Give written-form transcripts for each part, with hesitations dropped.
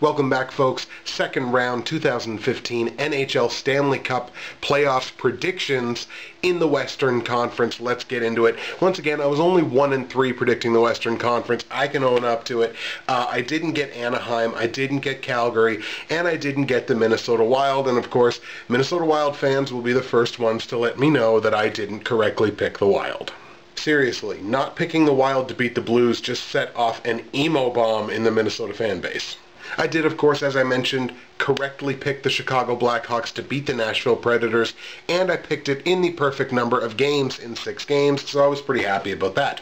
Welcome back, folks. Second round 2015 NHL Stanley Cup playoffs predictions in the Western Conference. Let's get into it. Once again, I was only 1-3 predicting the Western Conference. I can own up to it. I didn't get Anaheim, I didn't get Calgary, and I didn't get the Minnesota Wild. And of course, Minnesota Wild fans will be the first ones to let me know that I didn't correctly pick the Wild. Seriously, not picking the Wild to beat the Blues just set off an emo bomb in the Minnesota fan base. I did, of course, as I mentioned, correctly pick the Chicago Blackhawks to beat the Nashville Predators, and I picked it in the perfect number of games in 6 games, so I was pretty happy about that.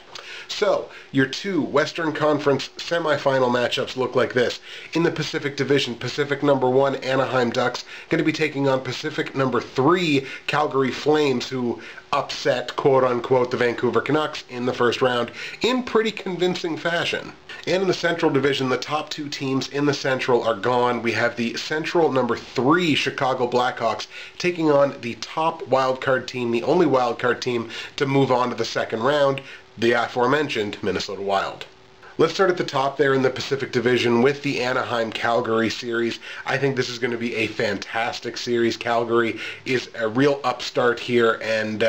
So, your 2 Western Conference semifinal matchups look like this. In the Pacific Division, Pacific number 1, Anaheim Ducks, going to be taking on Pacific number 3, Calgary Flames, who upset, quote-unquote, the Vancouver Canucks in the first round in pretty convincing fashion. And in the Central Division, the top 2 teams in the Central are gone. We have the Central number 3 Chicago Blackhawks taking on the top wildcard team, the only wildcard team to move on to the second round, the aforementioned Minnesota Wild. Let's start at the top there in the Pacific Division with the Anaheim-Calgary series. I think this is going to be a fantastic series. Calgary is a real upstart here, and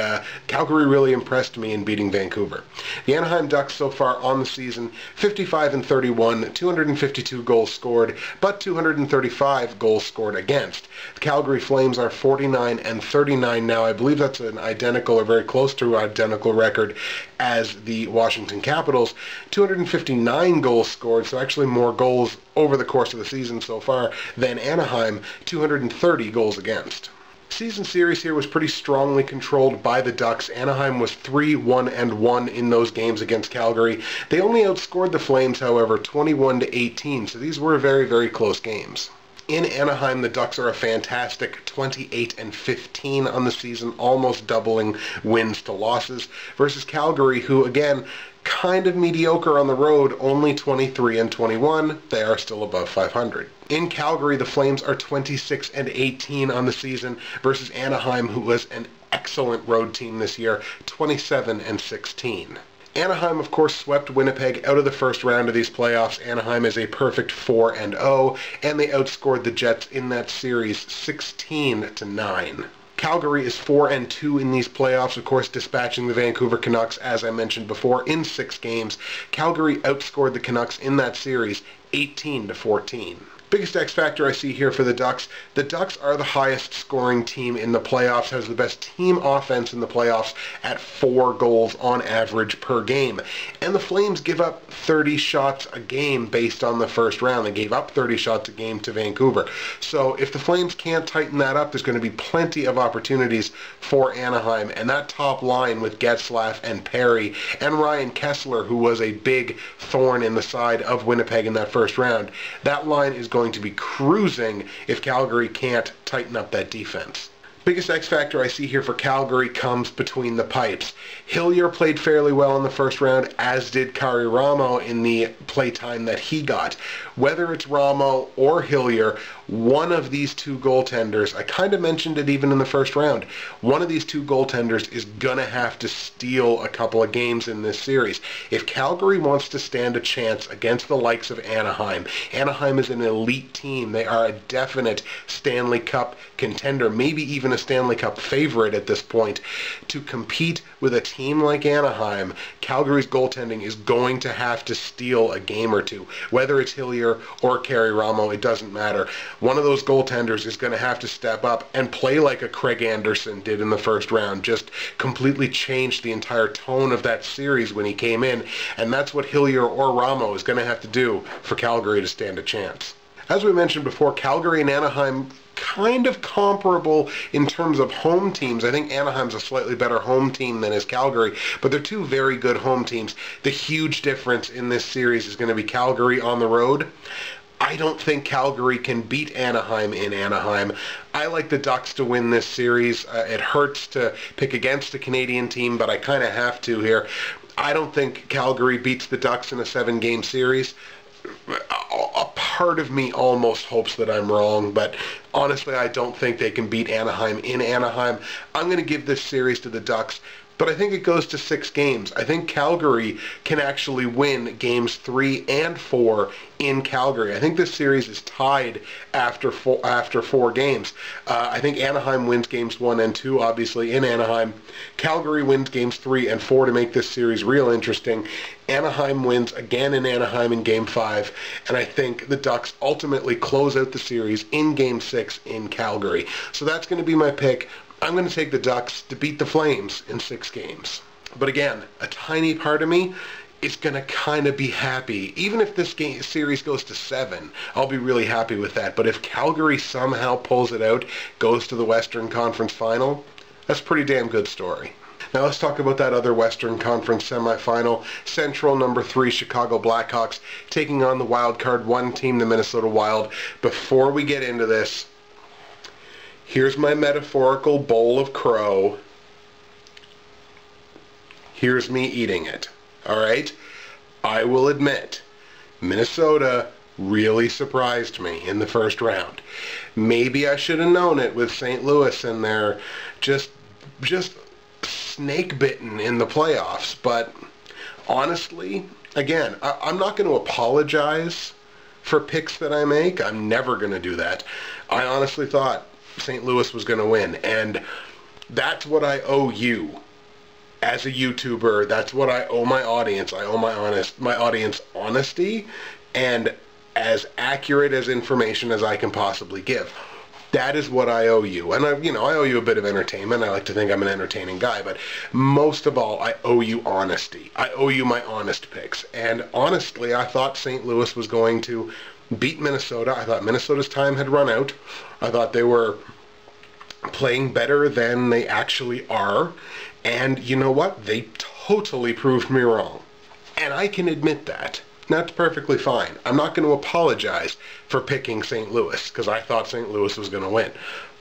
Calgary really impressed me in beating Vancouver. The Anaheim Ducks so far on the season, 55-31, 252 goals scored, but 235 goals scored against. The Calgary Flames are 49-39 now. I believe that's an identical or very close to identical record as the Washington Capitals. 259 goals scored, so actually more goals over the course of the season so far than Anaheim, 230 goals against. Season series here was pretty strongly controlled by the Ducks. Anaheim was 3-1-1 in those games against Calgary. They only outscored the Flames, however, 21-18, so these were very, very close games. In Anaheim, the Ducks are a fantastic 28-15 on the season, almost doubling wins to losses, versus Calgary, who, again, kind of mediocre on the road, only 23-21. They are still above 500. In Calgary, the Flames are 26-18 on the season, versus Anaheim, who was an excellent road team this year, 27-16. Anaheim, of course, swept Winnipeg out of the first round of these playoffs. Anaheim is a perfect 4-0, and they outscored the Jets in that series 16-9. Calgary is 4-2 in these playoffs, of course, dispatching the Vancouver Canucks, as I mentioned before, in 6 games. Calgary outscored the Canucks in that series 18-14. Biggest X factor I see here for the Ducks are the highest scoring team in the playoffs, has the best team offense in the playoffs at 4 goals on average per game. And the Flames give up 30 shots a game based on the first round. They gave up 30 shots a game to Vancouver. So if the Flames can't tighten that up, there's going to be plenty of opportunities for Anaheim. And that top line with Getzlaf and Perry and Ryan Kessler, who was a big thorn in the side of Winnipeg in that first round, that line is going to be cruising if Calgary can't tighten up that defense. Biggest X factor I see here for Calgary comes between the pipes. Hillier played fairly well in the first round, as did Kari Ramo in the playtime that he got. Whether it's Ramo or Hillier, one of these 2 goaltenders, I kind of mentioned it even in the first round, one of these 2 goaltenders is going to have to steal a couple of games in this series. If Calgary wants to stand a chance against the likes of Anaheim, Anaheim is an elite team. They are a definite Stanley Cup contender, maybe even a Stanley Cup favorite at this point. To compete with a team like Anaheim, Calgary's goaltending is going to have to steal a game or 2. Whether it's Hillier or Kari Ramo, it doesn't matter. One of those goaltenders is going to have to step up and play like a Craig Anderson did in the first round. Just completely changed the entire tone of that series when he came in, and that's what Hillier or Ramo is going to have to do for Calgary to stand a chance. As we mentioned before, Calgary and Anaheim kind of comparable in terms of home teams. I think Anaheim's a slightly better home team than is Calgary, but they're 2 very good home teams. The huge difference in this series is going to be Calgary on the road. I don't think Calgary can beat Anaheim in Anaheim. I like the Ducks to win this series. It hurts to pick against a Canadian team, but I kind of have to here. I don't think Calgary beats the Ducks in a 7-game series. A part of me almost hopes that I'm wrong, but honestly, I don't think they can beat Anaheim in Anaheim. I'm going to give this series to the Ducks but I think it goes to 6 games. I think Calgary can actually win games 3 and 4 in Calgary. I think this series is tied after 4 games. I think Anaheim wins games 1 and 2, obviously, in Anaheim. Calgary wins games 3 and 4 to make this series real interesting. Anaheim wins again in Anaheim in Game 5, and I think the Ducks ultimately close out the series in Game 6 in Calgary. So that's going to be my pick. I'm going to take the Ducks to beat the Flames in 6 games. But again, a tiny part of me is going to kind of be happy. Even if this series goes to 7, I'll be really happy with that. But if Calgary somehow pulls it out, goes to the Western Conference Final, that's a pretty damn good story. Now let's talk about that other Western Conference semifinal. Central number 3 Chicago Blackhawks taking on the wild card 1 team, the Minnesota Wild. Before we get into this, here's my metaphorical bowl of crow. Here's me eating it. All right? I will admit, Minnesota really surprised me in the first round. Maybe I should have known it with St. Louis and their just snake bitten in the playoffs. But honestly, again, I'm not going to apologize for picks that I make. I'm never going to do that. I honestly thought St. Louis was going to win, and that's what I owe you as a YouTuber. That's what I owe my audience. I owe my audience honesty and as accurate as information as I can possibly give. That is what I owe you. And I owe you a bit of entertainment. I like to think I'm an entertaining guy, but most of all, I owe you honesty. I owe you my honest picks. And honestly, I thought St. Louis was going to beat Minnesota. I thought Minnesota's time had run out. I thought they were playing better than they actually are. And you know what? They totally proved me wrong. And I can admit that. That's perfectly fine. I'm not going to apologize for picking St. Louis because I thought St. Louis was going to win.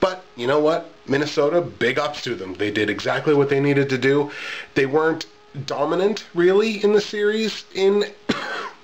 But you know what? Minnesota, big ups to them. They did exactly what they needed to do. They weren't dominant, really, in the series in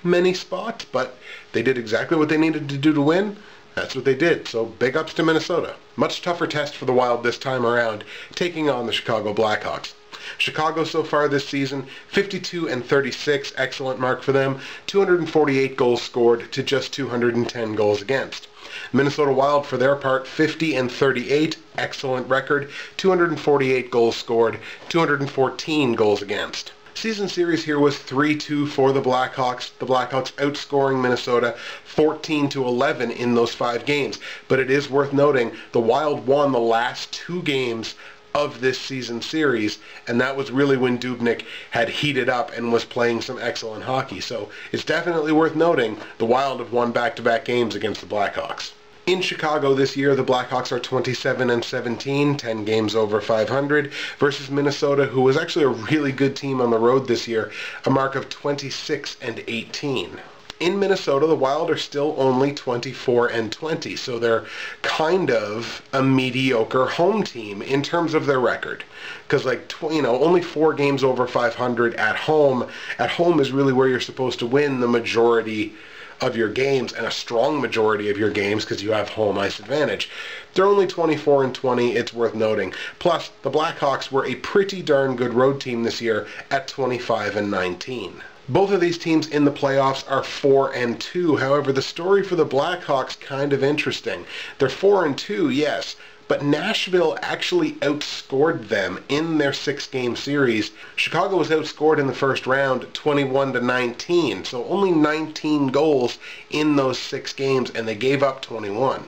many spots, but they did exactly what they needed to do to win. That's what they did. So big ups to Minnesota. Much tougher test for the Wild this time around, taking on the Chicago Blackhawks. Chicago so far this season, 52-36, excellent mark for them. 248 goals scored to just 210 goals against. Minnesota Wild, for their part, 50-38, excellent record. 248 goals scored, 214 goals against. Season series here was 3-2 for the Blackhawks. The Blackhawks outscoring Minnesota 14-11 in those 5 games. But it is worth noting the Wild won the last 2 games of this season series, and that was really when Dubnyk had heated up and was playing some excellent hockey. So it's definitely worth noting the Wild have won back-to-back games against the Blackhawks. In Chicago this year, the Blackhawks are 27-17, 10 games over 500, versus Minnesota, who was actually a really good team on the road this year, a mark of 26-18. In Minnesota, the Wild are still only 24-20, so they're kind of a mediocre home team in terms of their record. Because, only 4 games over 500 at home. At home is really where you're supposed to win the majority of your games, and a strong majority of your games because you have home ice advantage. They're only 24-20, it's worth noting. Plus, the Blackhawks were a pretty darn good road team this year at 25-19. Both of these teams in the playoffs are 4-2. However, the story for the Blackhawks kind of interesting. They're 4-2, yes, but Nashville actually outscored them in their 6-game series. Chicago was outscored in the first round 21-19, so only 19 goals in those 6 games, and they gave up 21.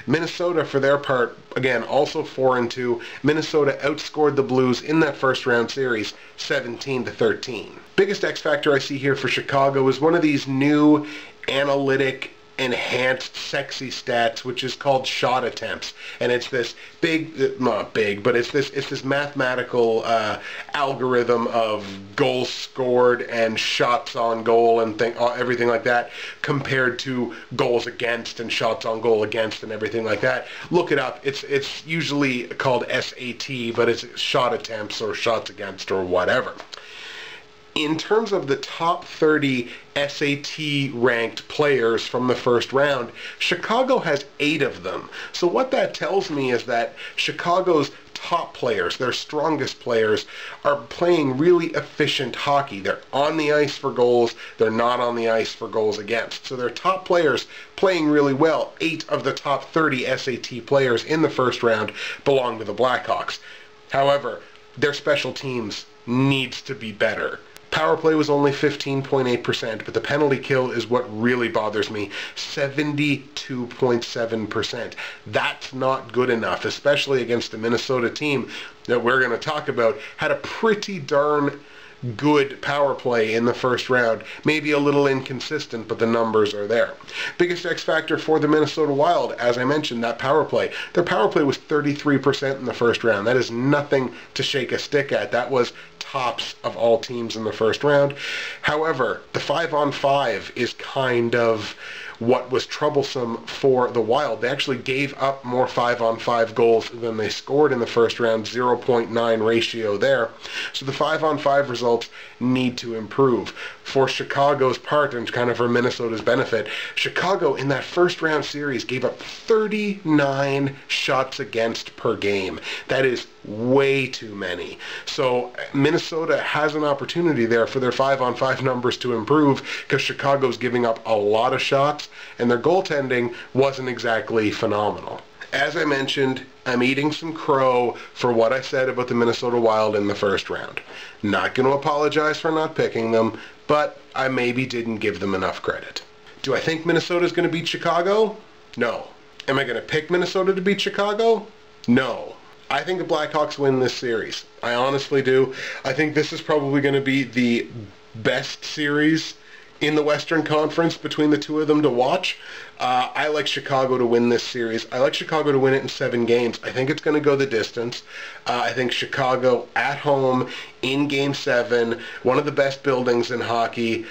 Minnesota, for their part, again, also 4-2. Minnesota outscored the Blues in that first round series 17-13. Biggest X factor I see here for Chicago is one of these new analytic enhanced sexy stats, which is called shot attempts, and it's this not big, but it's this mathematical algorithm of goals scored and shots on goal and everything like that, compared to goals against and shots on goal against and everything like that. Look it up. It's usually called SAT, but it's shot attempts or shots against or whatever. In terms of the top 30 SAT ranked players from the first round, Chicago has 8 of them. So what that tells me is that Chicago's top players, their strongest players, are playing really efficient hockey. They're on the ice for goals. They're not on the ice for goals against. So their top players playing really well. 8 of the top 30 SAT players in the first round belong to the Blackhawks. However, their special teams needs to be better. Power play was only 15.8%, but the penalty kill is what really bothers me. 72.7%. That's not good enough, especially against the Minnesota team that we're going to talk about. Had a pretty darn good power play in the first round. Maybe a little inconsistent, but the numbers are there. Biggest X factor for the Minnesota Wild, as I mentioned, that power play. Their power play was 33% in the first round. That is nothing to shake a stick at. That was tops of all teams in the first round. However, the 5-on-5 is kind of what was troublesome for the Wild. They actually gave up more 5-on-5 goals than they scored in the first round, 0.9 ratio there. So the 5-on-5 results need to improve. For Chicago's part, and kind of for Minnesota's benefit, Chicago in that first round series gave up 39 shots against per game. That is way too many. So Minnesota has an opportunity there for their 5-on-5 numbers to improve, because Chicago's giving up a lot of shots and their goaltending wasn't exactly phenomenal. As I mentioned, I'm eating some crow for what I said about the Minnesota Wild in the first round. Not going to apologize for not picking them, but I maybe didn't give them enough credit. Do I think Minnesota's going to beat Chicago? No. Am I going to pick Minnesota to beat Chicago? No. I think the Blackhawks win this series. I honestly do. I think this is probably going to be the best series in the Western Conference between the two of them to watch. I like Chicago to win this series. I like Chicago to win it in 7 games. I think it's going to go the distance. I think Chicago at home in Game 7, one of the best buildings in hockey,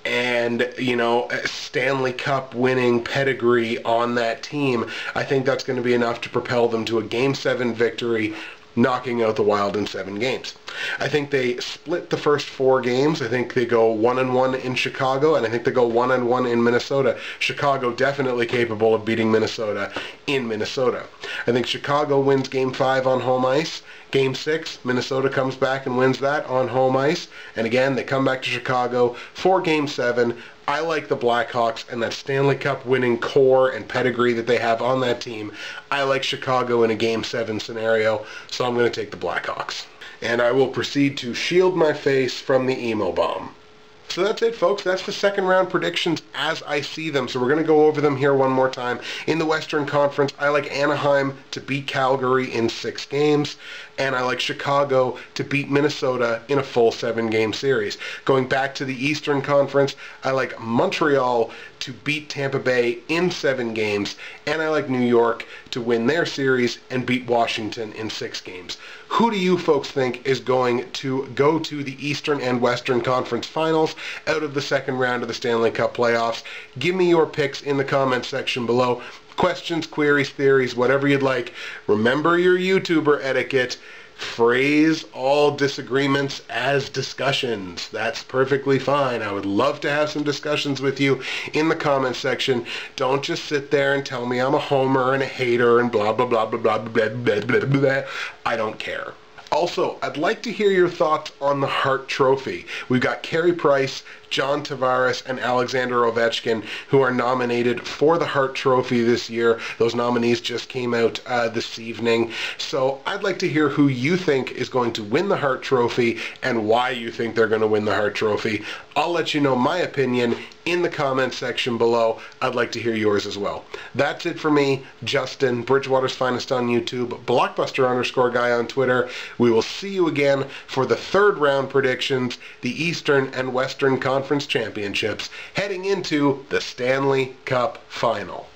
and, you know, Stanley Cup winning pedigree on that team. I think that's going to be enough to propel them to a Game 7 victory, knocking out the Wild in 7 games. I think they split the first 4 games. I think they go 1-1 in Chicago, and I think they go 1-1 in Minnesota. Chicago definitely capable of beating Minnesota in Minnesota. I think Chicago wins Game 5 on home ice. Game 6, Minnesota comes back and wins that on home ice. And again, they come back to Chicago for Game 7. I like the Blackhawks and that Stanley Cup winning core and pedigree that they have on that team. I like Chicago in a Game 7 scenario, so I'm going to take the Blackhawks. And I will proceed to shield my face from the emo bomb. So that's it, folks. That's the second round predictions as I see them. So we're going to go over them here one more time. In the Western Conference, I like Anaheim to beat Calgary in 6 games. And I like Chicago to beat Minnesota in a full 7-game series. Going back to the Eastern Conference, I like Montreal to beat Tampa Bay in 7 games. And I like New York to win their series and beat Washington in 6 games. Who do you folks think is going to go to the Eastern and Western Conference Finals out of the second round of the Stanley Cup playoffs? Give me your picks in the comments section below. Questions, queries, theories, whatever you'd like. Remember your YouTuber etiquette. Phrase all disagreements as discussions. That's perfectly fine. I would love to have some discussions with you in the comments section. Don't just sit there and tell me I'm a homer and a hater and blah, blah, blah, blah, blah, blah, blah, blah, blah, blah. I don't care. Also, I'd like to hear your thoughts on the Hart Trophy. We've got Carey Price, John Tavares, and Alexander Ovechkin who are nominated for the Hart Trophy this year. Those nominees just came out this evening. So I'd like to hear who you think is going to win the Hart Trophy and why you think they're going to win the Hart Trophy. I'll let you know my opinion in the comments section below. I'd like to hear yours as well. That's it for me, Justin, Bridgewater's Finest on YouTube, Blockbuster_guy on Twitter. We will see you again for the third round predictions, the Eastern and Western Conference Championships, heading into the Stanley Cup Final.